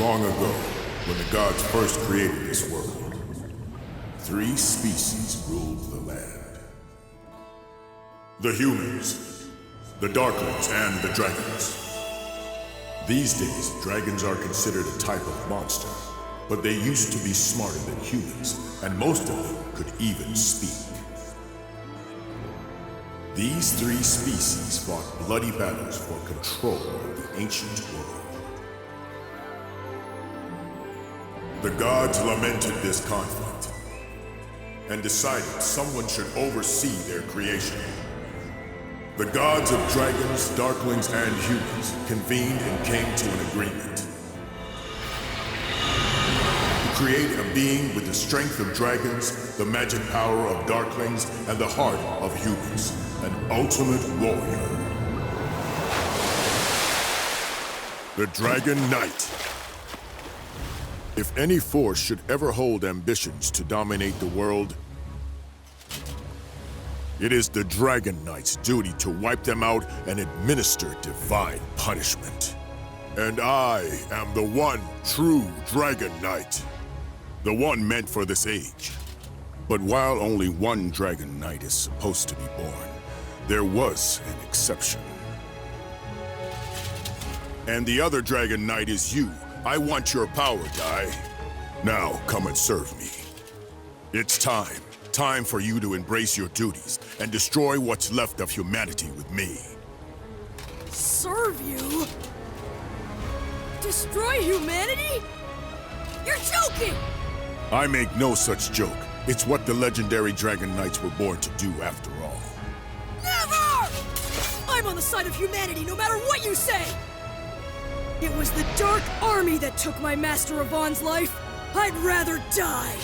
Long ago, when the gods first created this world, 3 species ruled the land. The humans, the darklings, and the dragons. These days, dragons are considered a type of monster, but they used to be smarter than humans, and most of them could even speak. These 3 species fought bloody battles for control of the ancient world. The gods lamented this conflict and decided someone should oversee their creation. The gods of dragons, darklings, and humans convened and came to an agreement to create a being with the strength of dragons, the magic power of darklings, and the heart of humans, an ultimate warrior. The Dragon Knight. If any force should ever hold ambitions to dominate the world, it is the Dragon Knight's duty to wipe them out and administer divine punishment. And I am the one true Dragon Knight, the one meant for this age. But while only one Dragon Knight is supposed to be born, there was an exception. And the other Dragon Knight is you. I want your power, Dai. Now, come and serve me. It's time. Time for you to embrace your duties and destroy what's left of humanity with me. Serve you? Destroy humanity? You're joking! I make no such joke. It's what the legendary Dragon Knights were born to do after all. Never! I'm on the side of humanity no matter what you say! It was the Dark Army that took my Master Yvonne's life. I'd rather die.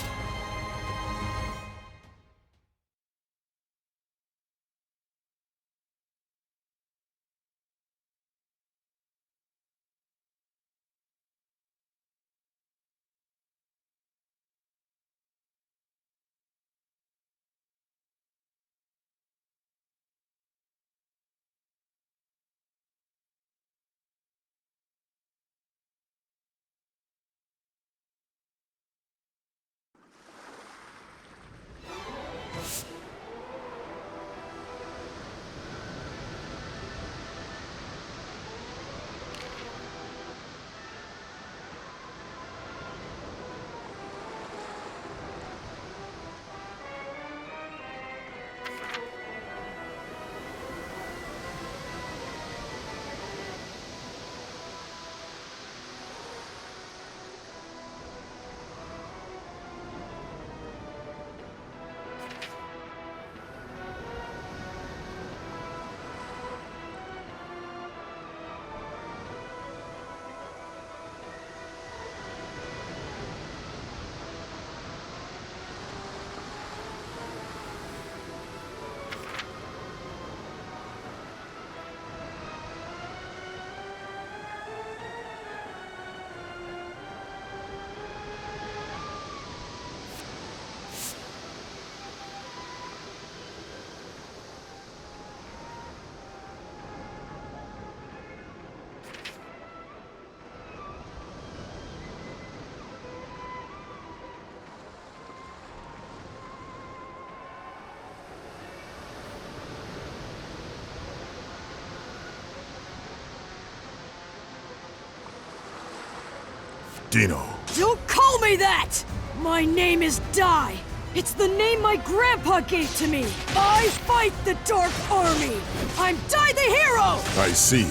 Dino. Don't call me that! My name is Dai. It's the name my grandpa gave to me. I fight the Dark Army. I'm Dai the Hero! I see.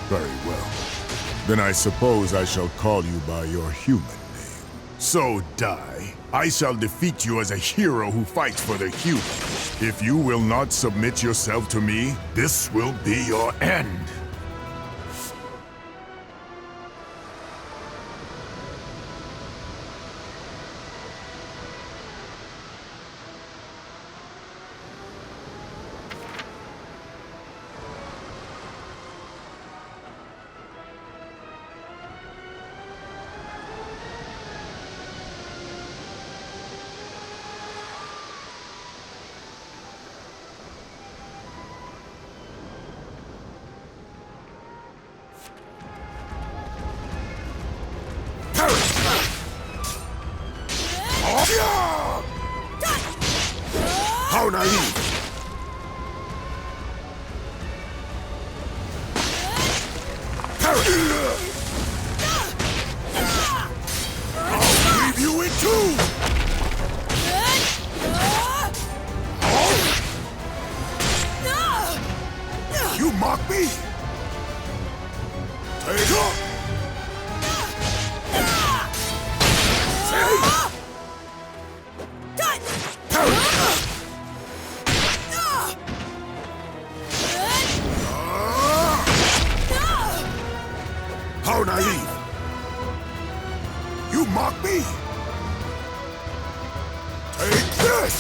Very well. Then I suppose I shall call you by your human name. So, Dai, I shall defeat you as a hero who fights for the human. If you will not submit yourself to me, this will be your end. naive! I'll leave you in two! You mock me? Take up! How naive! You mock me? Take this!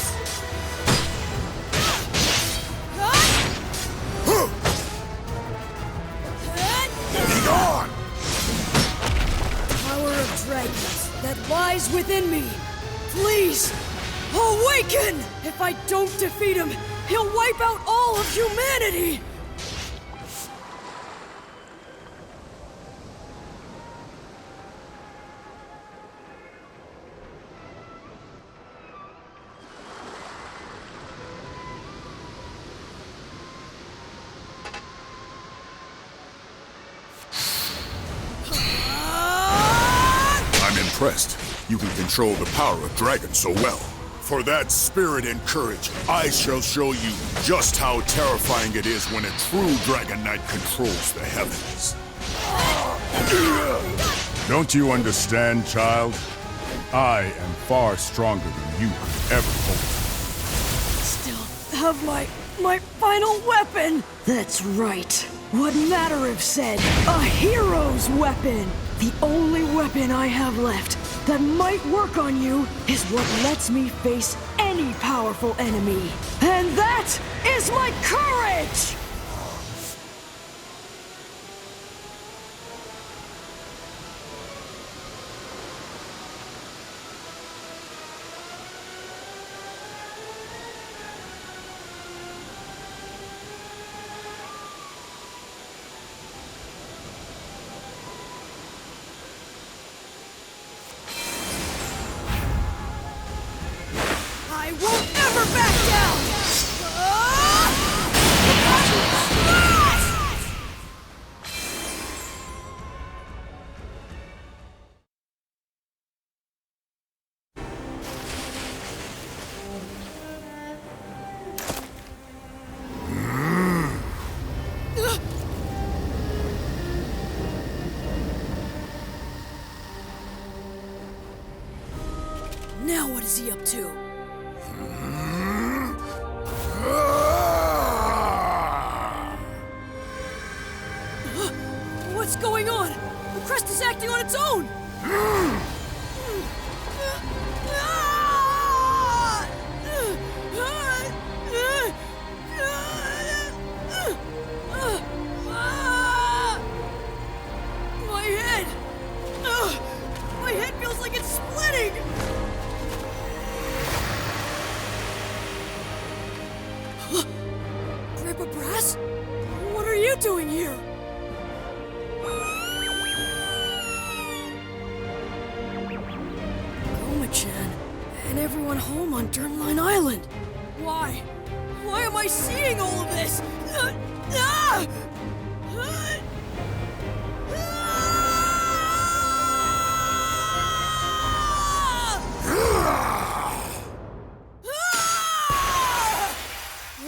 Be gone! Power of dragons that lies within me. Please, awaken! If I don't defeat him, he'll wipe out all of humanity! I'm impressed. You can control the power of dragons so well. For that spirit and courage, I shall show you just how terrifying it is when a true Dragon Knight controls the heavens. Don't you understand, child? I am far stronger than you could ever hope. Still have my final weapon! That's right. What Matter said, a hero's weapon! The only weapon I have left that might work on you is what lets me face any powerful enemy. And that is my courage! I won't ever back down! Now what is he up to? What's going on? The crest is acting on its own! My head! My head feels like it's splitting! Grandpa Brass? What are you doing here? Goma-chan, and everyone home on Dermline Island. Why? Why am I seeing all of this?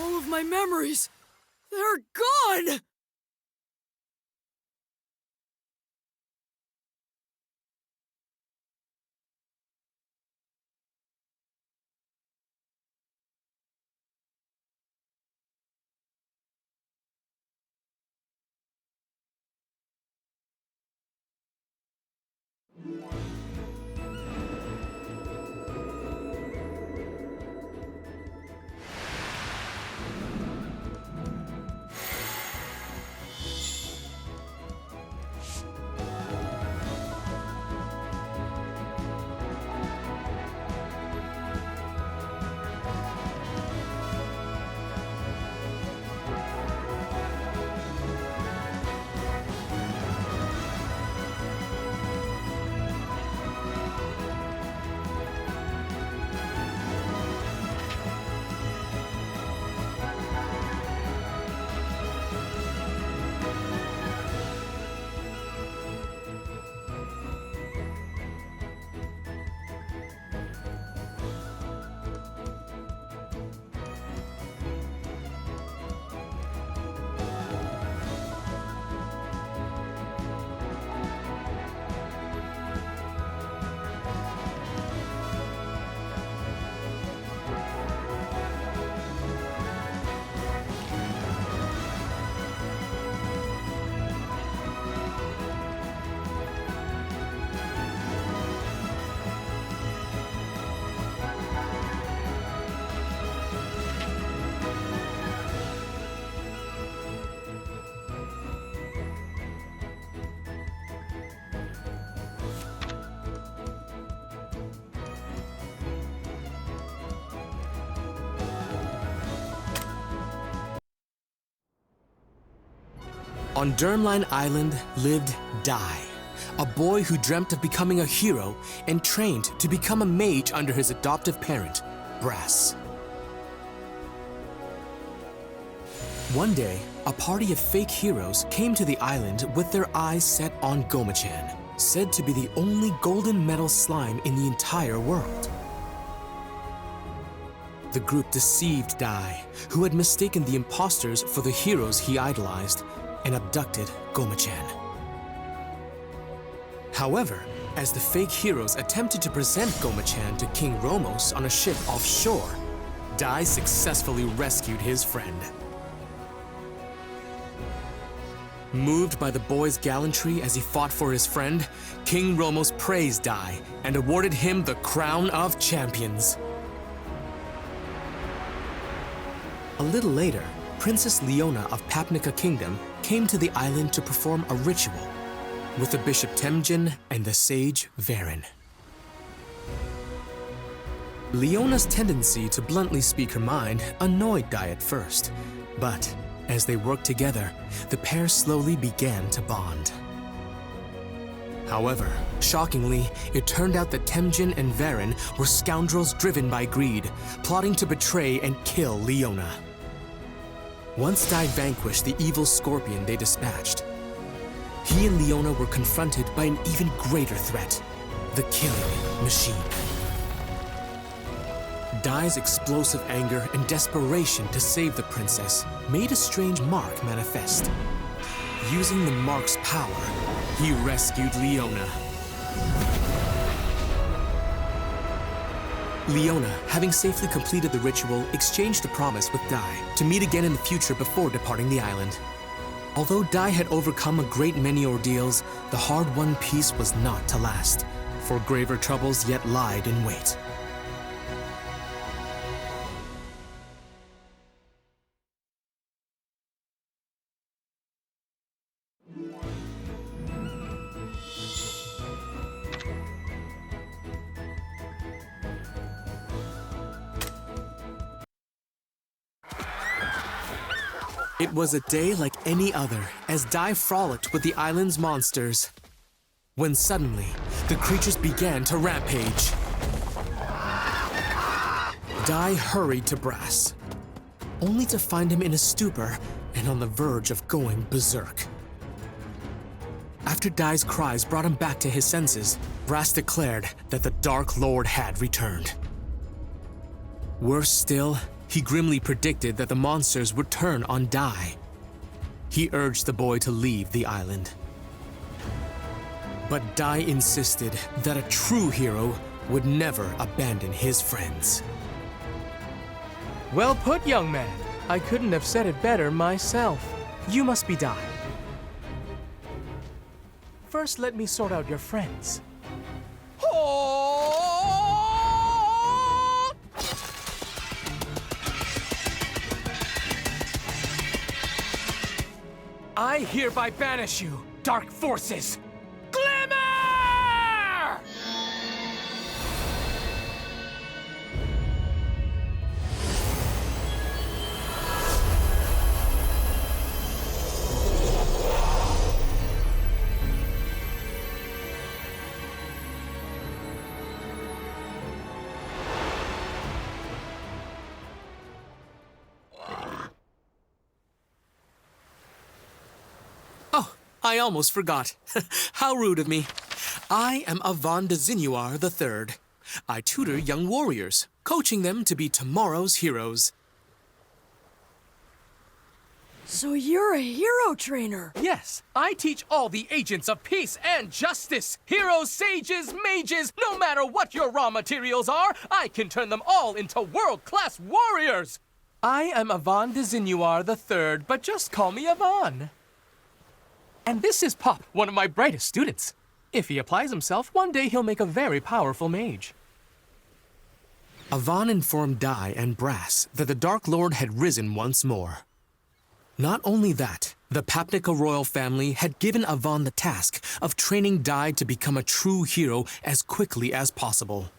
All of my memories, they're gone! On Dermline Island lived Dai, a boy who dreamt of becoming a hero and trained to become a mage under his adoptive parent, Brass. One day, a party of fake heroes came to the island with their eyes set on Goma-chan, said to be the only golden metal slime in the entire world. The group deceived Dai, who had mistaken the imposters for the heroes he idolized, and abducted Goma-chan. However, as the fake heroes attempted to present Goma-chan to King Romos on a ship offshore, Dai successfully rescued his friend. Moved by the boy's gallantry as he fought for his friend, King Romos praised Dai and awarded him the Crown of Champions. A little later, Princess Leona of Papnica Kingdom came to the island to perform a ritual with the Bishop Temjin and the sage Varen. Leona's tendency to bluntly speak her mind annoyed Dai at first, but as they worked together, the pair slowly began to bond. However, shockingly, it turned out that Temjin and Varen were scoundrels driven by greed, plotting to betray and kill Leona. Once Dai vanquished the evil scorpion they dispatched, he and Leona were confronted by an even greater threat, the killing machine. Dai's explosive anger and desperation to save the princess made a strange mark manifest. Using the mark's power, he rescued Leona. Leona, having safely completed the ritual, exchanged a promise with Dai to meet again in the future before departing the island. Although Dai had overcome a great many ordeals, the hard-won peace was not to last, for graver troubles yet lied in wait. It was a day like any other, as Dai frolicked with the island's monsters. When suddenly, the creatures began to rampage. Dai hurried to Brass, only to find him in a stupor and on the verge of going berserk. After Dai's cries brought him back to his senses, Brass declared that the Dark Lord had returned. Worse still, he grimly predicted that the monsters would turn on Dai. He urged the boy to leave the island. But Dai insisted that a true hero would never abandon his friends. Well put, young man. I couldn't have said it better myself. You must be Dai. First, let me sort out your friends. I hereby banish you, dark forces! Glimmer! I almost forgot. How rude of me. I am Avan de Zinuar III. I tutor young warriors, coaching them to be tomorrow's heroes. So you're a hero trainer? Yes, I teach all the agents of peace and justice. Heroes, sages, mages, no matter what your raw materials are, I can turn them all into world-class warriors. I am Avan de Zinuar III, but just call me Avan. And this is Pop, one of my brightest students. If he applies himself, one day he'll make a very powerful mage. Avan informed Dai and Brass that the Dark Lord had risen once more. Not only that, the Papnica royal family had given Avan the task of training Dai to become a true hero as quickly as possible.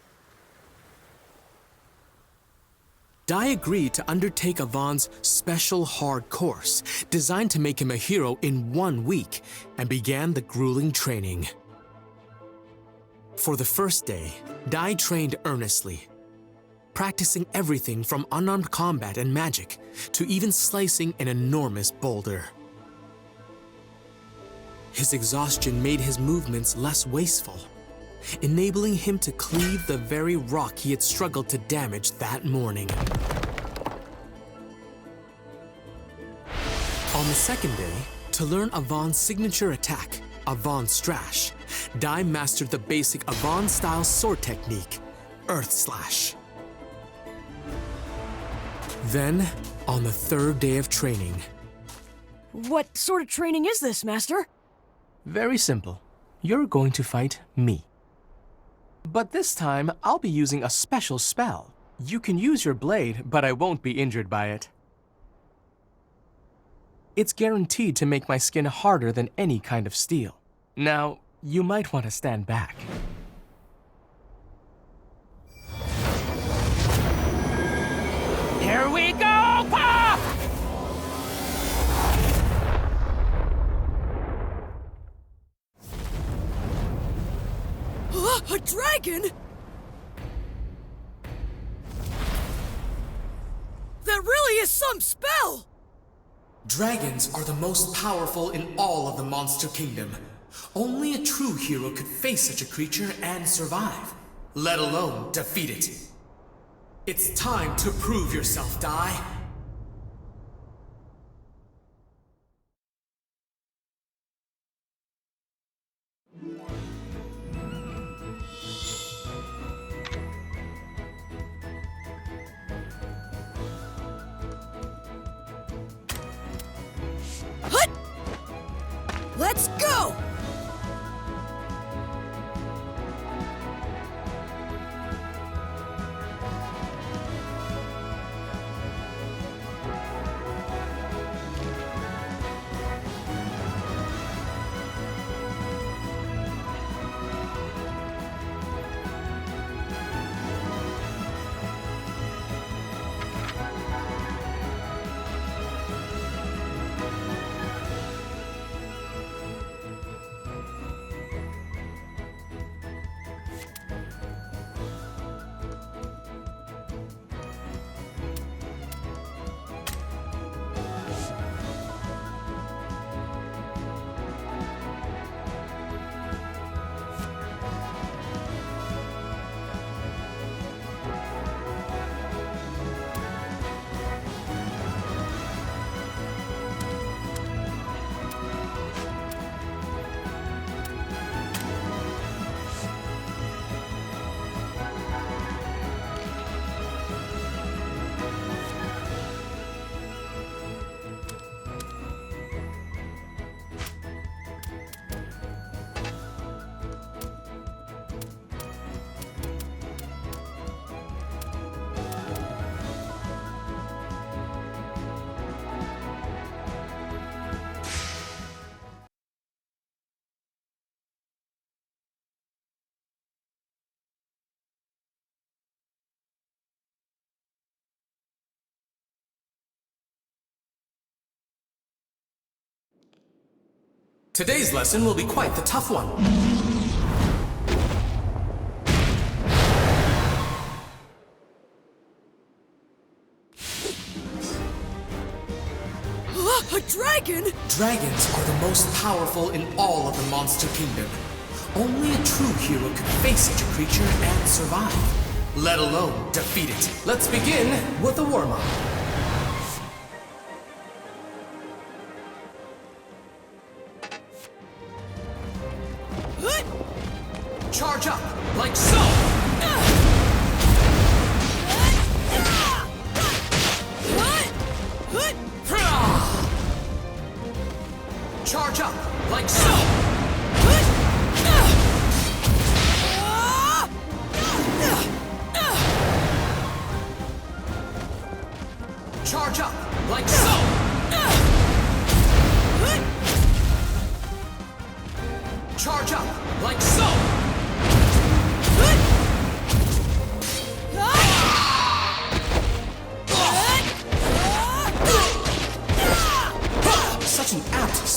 Dai agreed to undertake Avon's special hard course, designed to make him a hero in 1 week, and began the grueling training. For the first day, Dai trained earnestly, practicing everything from unarmed combat and magic to even slicing an enormous boulder. His exhaustion made his movements less wasteful, enabling him to cleave the very rock he had struggled to damage that morning. On the second day, to learn Avon's signature attack, Avon Strash, Dai mastered the basic Avon-style sword technique, Earth Slash. Then, on the third day of training... What sort of training is this, Master? Very simple. You're going to fight me. But this time, I'll be using a special spell. You can use your blade, but I won't be injured by it. It's guaranteed to make my skin harder than any kind of steel. Now, you might want to stand back. Here we go, Pop! A dragon? That really is some spell! Dragons are the most powerful in all of the Monster Kingdom. Only a true hero could face such a creature and survive, let alone defeat it. It's time to prove yourself, Dai. Let's go! Today's lesson will be quite the tough one. A dragon? Dragons are the most powerful in all of the Monster Kingdom. Only a true hero could face such a creature and survive, let alone defeat it. Let's begin with a warm-up. Charge up, like so! Charge up, like so! Charge up, like so! Charge up, like so!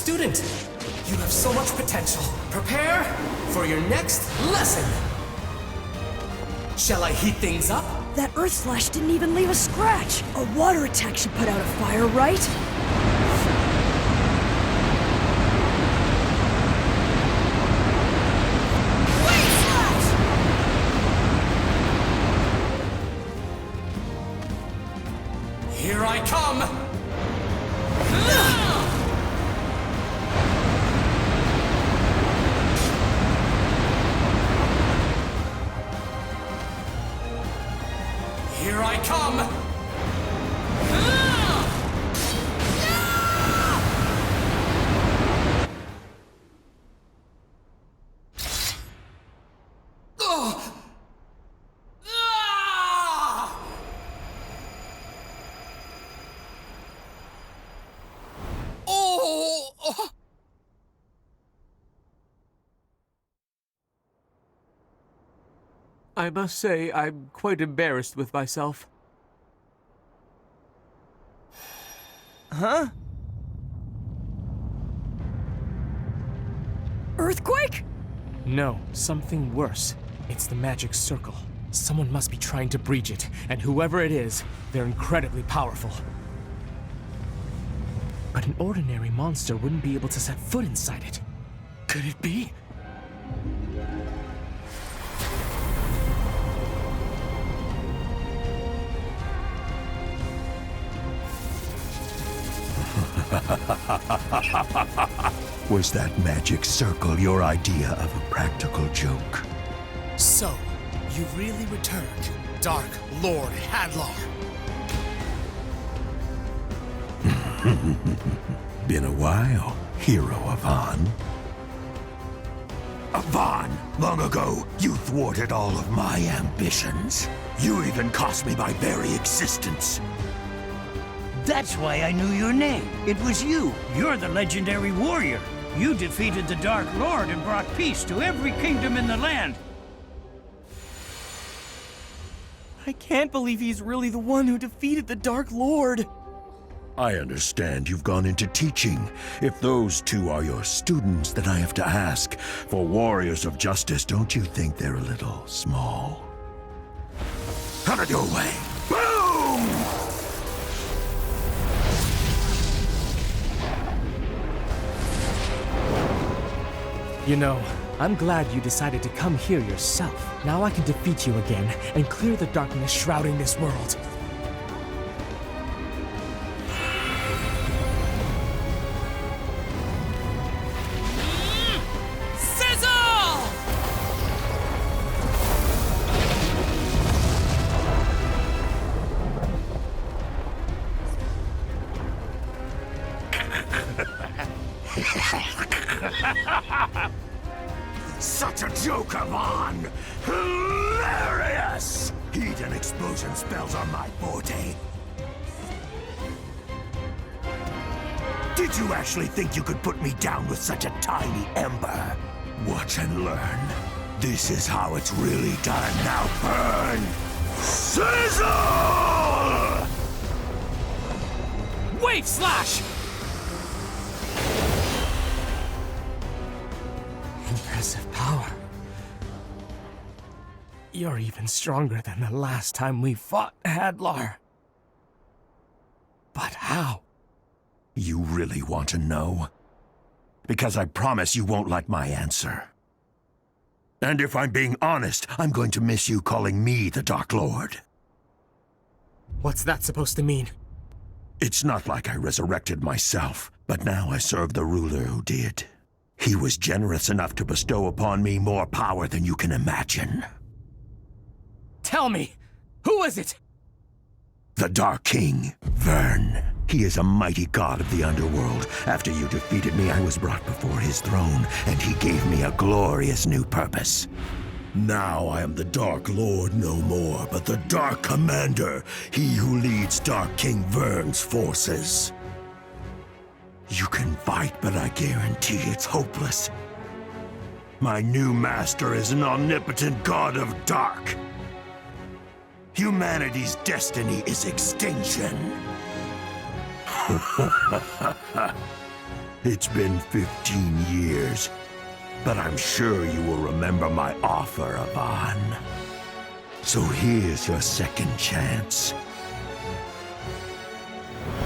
Student, you have so much potential. Prepare for your next lesson. Shall I heat things up? That Earth Slash didn't even leave a scratch. A water attack should put out a fire, right? Wave Slash! Here I come! Here I come! I must say, I'm quite embarrassed with myself. Huh? Earthquake? No, something worse. It's the magic circle. Someone must be trying to breach it, and whoever it is, they're incredibly powerful. But an ordinary monster wouldn't be able to set foot inside it. Could it be? Was that magic circle your idea of a practical joke? So, you really returned, Dark Lord Hadlar. Been a while, hero Avan. Avan, long ago, you thwarted all of my ambitions. You even cost me my very existence. That's why I knew your name. It was you. You're the legendary warrior. You defeated the Dark Lord and brought peace to every kingdom in the land. I can't believe he's really the one who defeated the Dark Lord. I understand you've gone into teaching. If those two are your students, then I have to ask, for warriors of justice, don't you think they're a little small? Out of your way! Boom! You know, I'm glad you decided to come here yourself. Now I can defeat you again and clear the darkness shrouding this world. Such a joke, Avan! Hilarious! Heat and explosion spells are my forte. Did you actually think you could put me down with such a tiny ember? Watch and learn. This is how it's really done. Now burn! Sizzle! Wave Slash! Impressive power. You're even stronger than the last time we fought, Hadlar. But how? You really want to know? Because I promise you won't like my answer. And if I'm being honest, I'm going to miss you calling me the Dark Lord. What's that supposed to mean? It's not like I resurrected myself, but now I serve the ruler who did. He was generous enough to bestow upon me more power than you can imagine. Tell me, who is it? The Dark King, Vern. He is a mighty god of the underworld. After you defeated me, I was brought before his throne, and he gave me a glorious new purpose. Now I am the Dark Lord no more, but the Dark Commander, he who leads Dark King Vern's forces. You can fight, but I guarantee it's hopeless. My new master is an omnipotent god of dark. Humanity's destiny is extinction. It's been 15 years, but I'm sure you will remember my offer, Yvonne. So here's your second chance.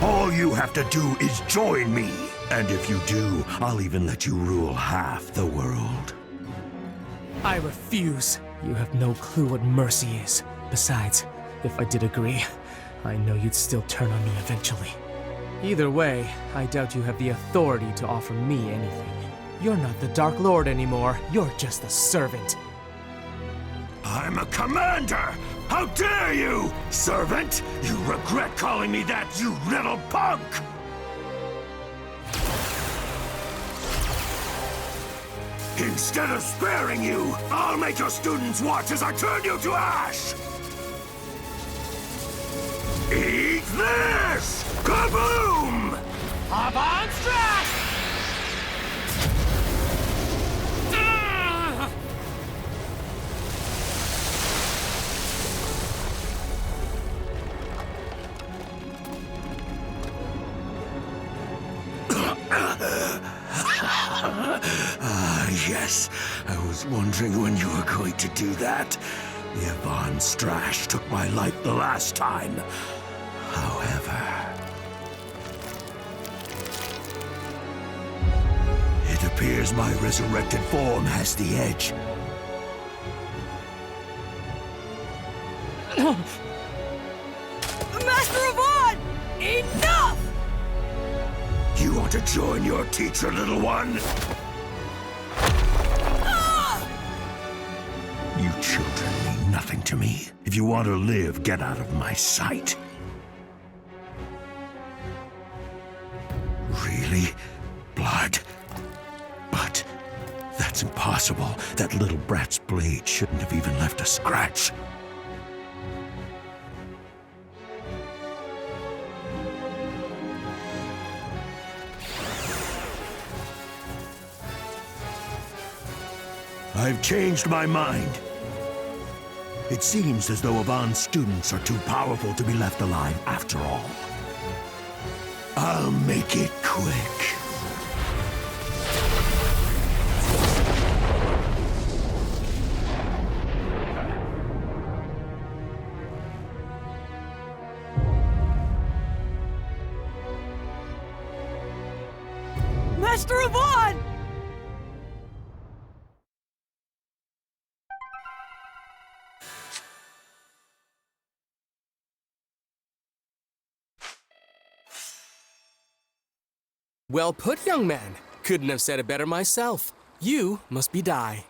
All you have to do is join me. And if you do, I'll even let you rule half the world. I refuse. You have no clue what mercy is. Besides, if I did agree, I know you'd still turn on me eventually. Either way, I doubt you have the authority to offer me anything. You're not the Dark Lord anymore. You're just a servant. I'm a commander! How dare you! Servant! You regret calling me that, you little punk! Instead of sparing you, I'll make your students watch as I turn you to ash! Eat this! Kaboom! Avant Strash! Yes. I was wondering when you were going to do that. The Yvonne Strash took my life the last time. However, it appears my resurrected form has the edge. Master Yvonne! Enough! You want to join your teacher, little one? You children mean nothing to me. If you want to live, get out of my sight. Really? Blood? But that's impossible. That little brat's blade shouldn't have even left a scratch. I've changed my mind. It seems as though Yvonne's students are too powerful to be left alive after all. I'll make it quick. Master Yvonne! Well put, young man. Couldn't have said it better myself. You must be Dai.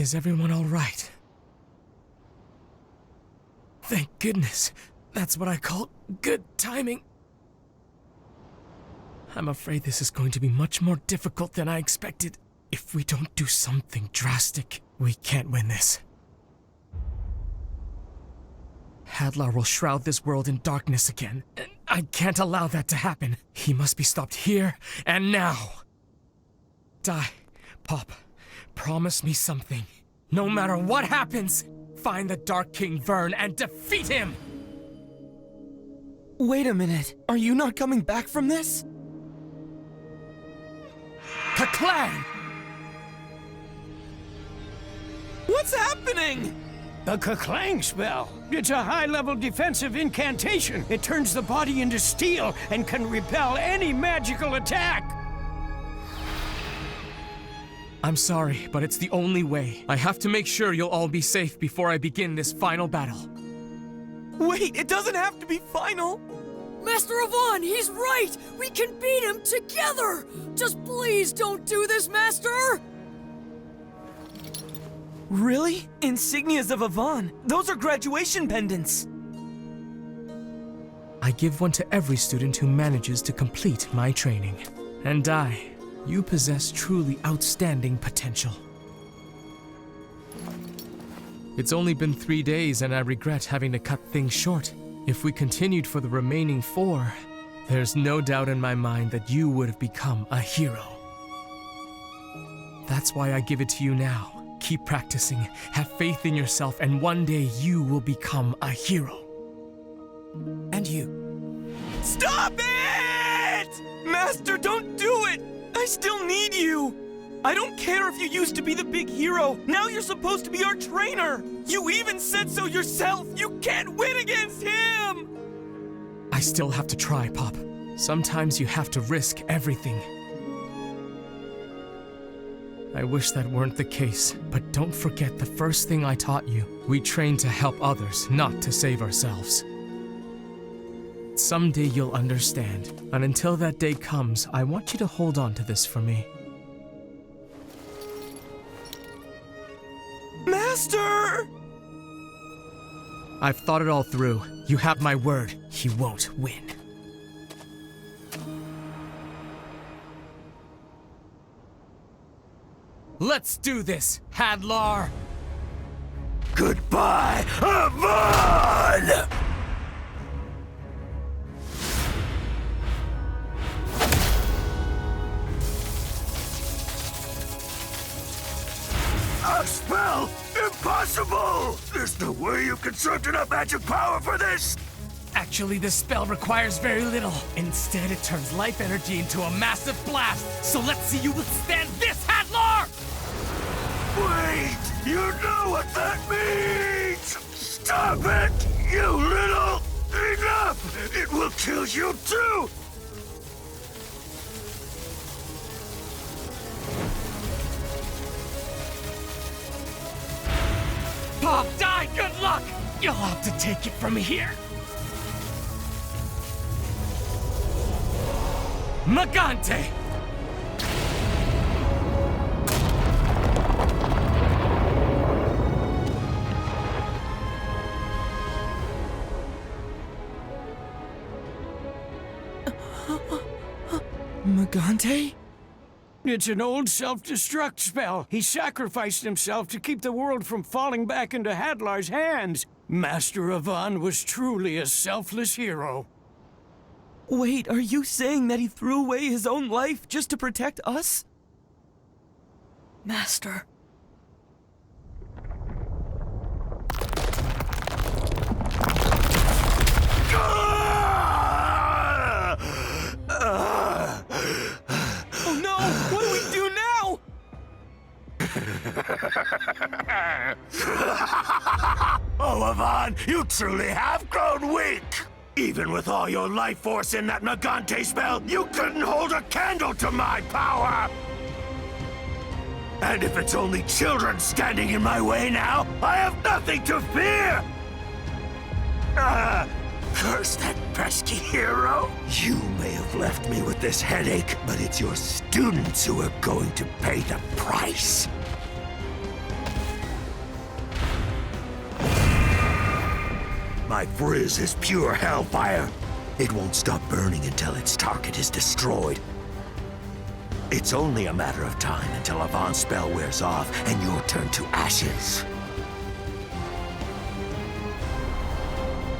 Is everyone all right? Thank goodness. That's what I call good timing. I'm afraid this is going to be much more difficult than I expected. If we don't do something drastic, we can't win this. Hadlar will shroud this world in darkness again, and I can't allow that to happen. He must be stopped here and now. Pop, promise me something. No matter what happens, find the Dark King Vern and defeat him! Wait a minute. Are you not coming back from this? Ka-clang! What's happening? The Ka-clang spell. It's a high-level defensive incantation. It turns the body into steel and can repel any magical attack. I'm sorry, but it's the only way. I have to make sure you'll all be safe before I begin this final battle. Wait, it doesn't have to be final. Master Avon, he's right! We can beat him together! Just please don't do this, Master! Really? Insignias of Avon. Those are graduation pendants. I give one to every student who manages to complete my training. And you possess truly outstanding potential. It's only been 3 days and I regret having to cut things short. If we continued for the remaining 4, there's no doubt in my mind that you would have become a hero. That's why I give it to you now. Keep practicing, have faith in yourself, and one day you will become a hero. And you. Stop it! Master, don't do it! I still need you! I don't care if you used to be the big hero. Now you're supposed to be our trainer. You even said so yourself. You can't win against him! I still have to try, Pop. Sometimes you have to risk everything. I wish that weren't the case, but don't forget the first thing I taught you. We train to help others, not to save ourselves. Someday you'll understand, and until that day comes, I want you to hold on to this for me. Master! I've thought it all through. You have my word. He won't win. Let's do this, Hadlar! Goodbye, Avon! A spell? Impossible! There's no way you constructed enough magic power for this! Actually, this spell requires very little. Instead, it turns life energy into a massive blast. So let's see you withstand this, Hadlar! Wait! You know what that means! Stop it! You little... Enough! It will kill you too! Pop, die! Good luck! You'll have to take it from here. Magante! Magante? It's an old self-destruct spell. He sacrificed himself to keep the world from falling back into Hadlar's hands. Master Avon was truly a selfless hero. Wait, are you saying that he threw away his own life just to protect us? Master. Oh no! What do we do now? Oh, Avon, you truly have grown weak! Even with all your life force in that Magante spell, you couldn't hold a candle to my power! And if it's only children standing in my way now, I have nothing to fear! Curse that pesky hero! You may have left me with this headache, but it's your students who are going to pay the price. My frizz is pure hellfire. It won't stop burning until its target is destroyed. It's only a matter of time until Avon's spell wears off and you're turned to ashes.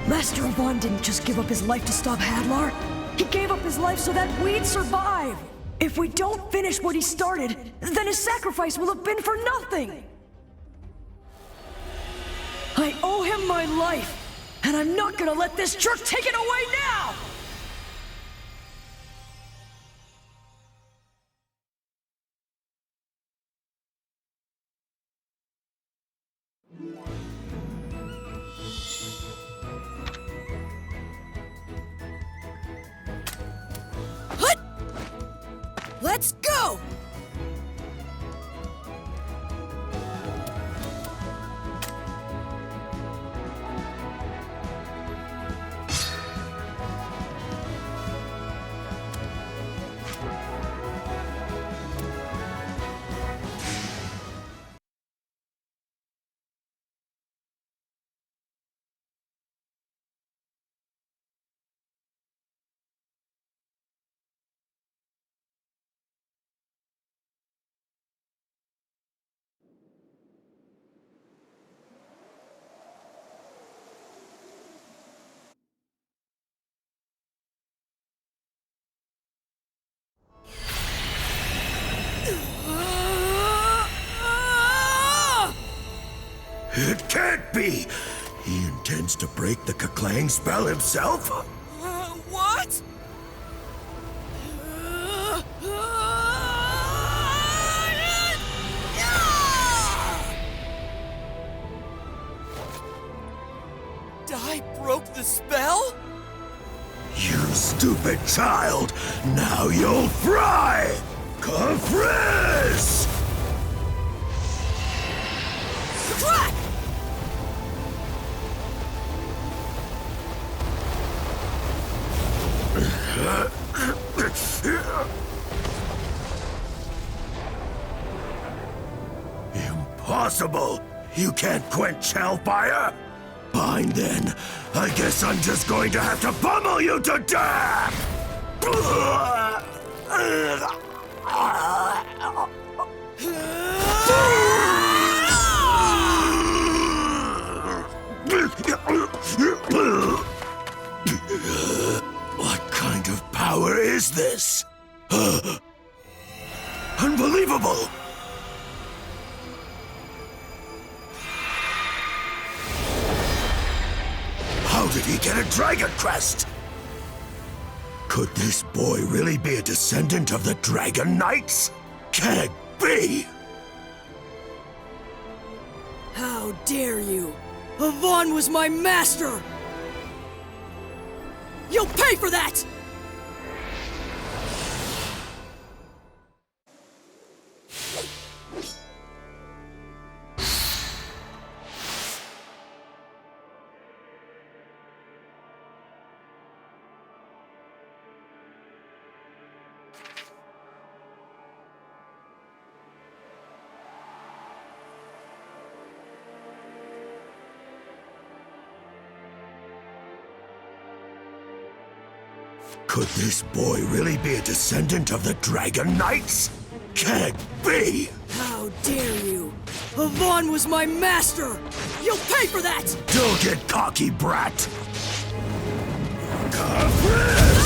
Master Avon didn't just give up his life to stop Hadlar. He gave up his life so that we'd survive. If we don't finish what he started, then his sacrifice will have been for nothing. I owe him my life, and I'm not gonna let this jerk take it away now! Let's go! It can't be! He intends to break the Kaklang spell himself? What? Dai broke the spell? You stupid child! Now you'll fry! Confrizz! Crack! Impossible! You can't quench hellfire? Fine then. I guess I'm just going to have to pummel you to death! What kind of power is this? Unbelievable! How did he get a dragon crest? Could this boy really be a descendant of the Dragon Knights? Can it be? How dare you! Avon was my master! You'll pay for that! Could this boy really be a descendant of the Dragon Knights? Can it be? How dare you! Avon was my master! You'll pay for that! Don't get cocky, brat! Confrizz!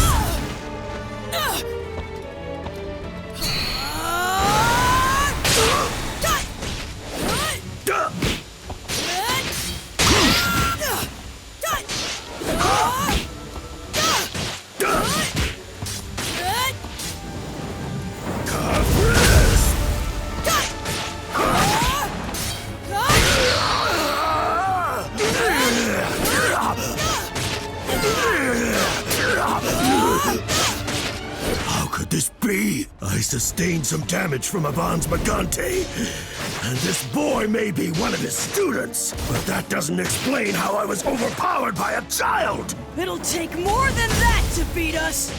How could this be? I sustained some damage from Avon's Magante, and this boy may be one of his students, but that doesn't explain how I was overpowered by a child! It'll take more than that to beat us!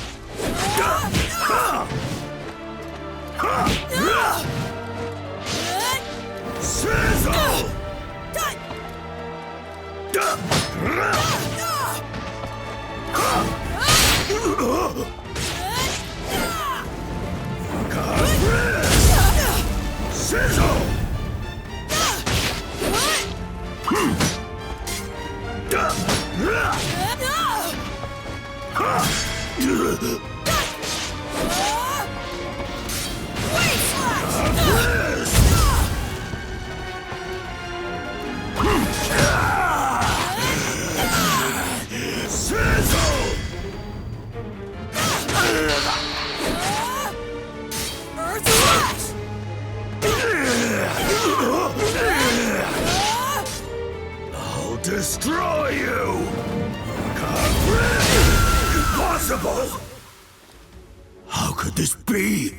Sizzle! Wait, Slash! Sizzle! Earth Slash! I'll destroy you! Impossible! How could this be?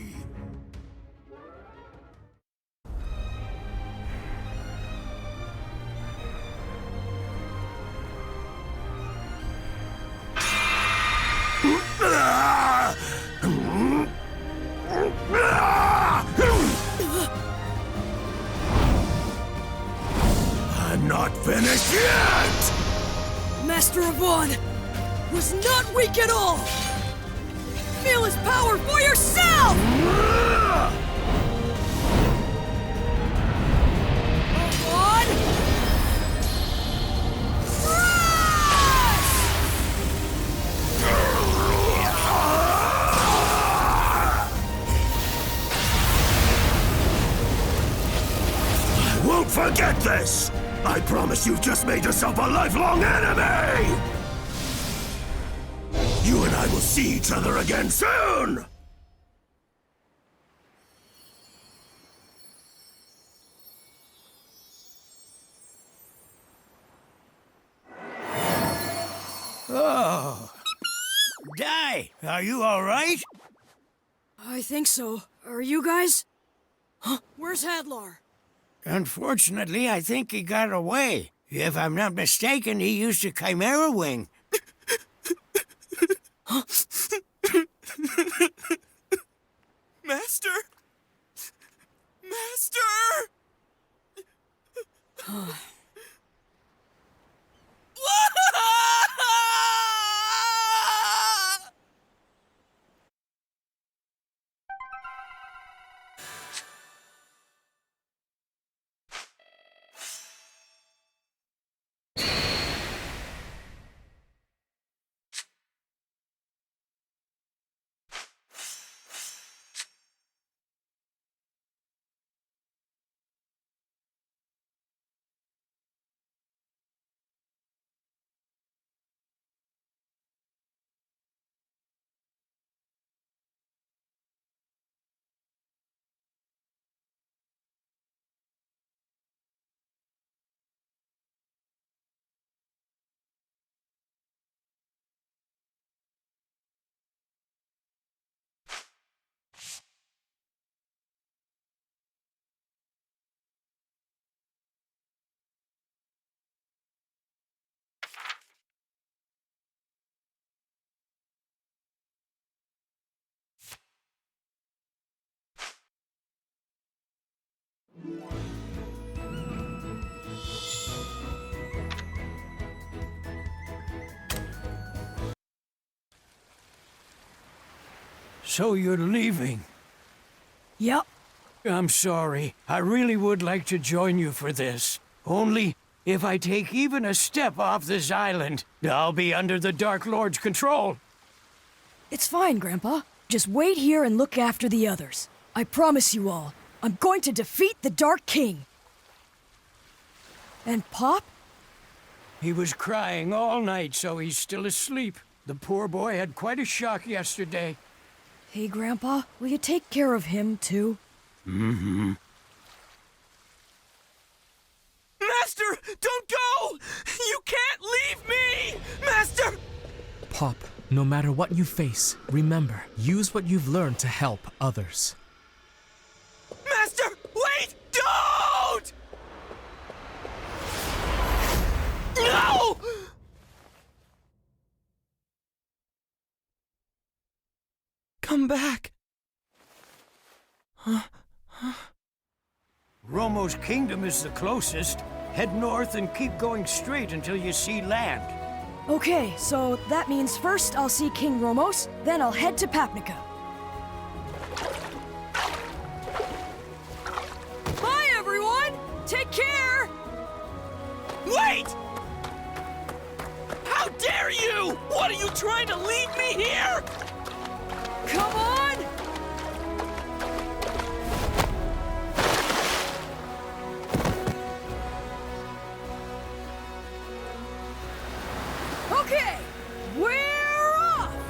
I'm not finished yet! Master Avon was not weak at all! Feel his power for yourself! Avon! Rush! I won't forget this! I promise you've just made yourself a lifelong enemy! You and I will see each other again soon! Oh. Dai, are you all right? I think so. Are you guys? Huh? Where's Hadlar? Unfortunately, I think he got away. If I'm not mistaken, he used a chimera wing. Master? Master! So you're leaving. Yep. I'm sorry. I really would like to join you for this. Only, if I take even a step off this island, I'll be under the Dark Lord's control. It's fine, Grandpa. Just wait here and look after the others. I promise you all, I'm going to defeat the Dark King. And Pop? He was crying all night, so he's still asleep. The poor boy had quite a shock yesterday. Hey, Grandpa, will you take care of him, too? Mm-hmm. Master, don't go! You can't leave me! Master! Pop, no matter what you face, remember, use what you've learned to help others. Master, wait! Don't! No! Come back. Romo's kingdom is the closest. Head north and keep going straight until you see land. Okay, so that means first I'll see King Romos, then I'll head to Papnica. Bye, everyone! Take care! Wait! How dare you! What are you trying to lead me here? Come on! Okay, we're off!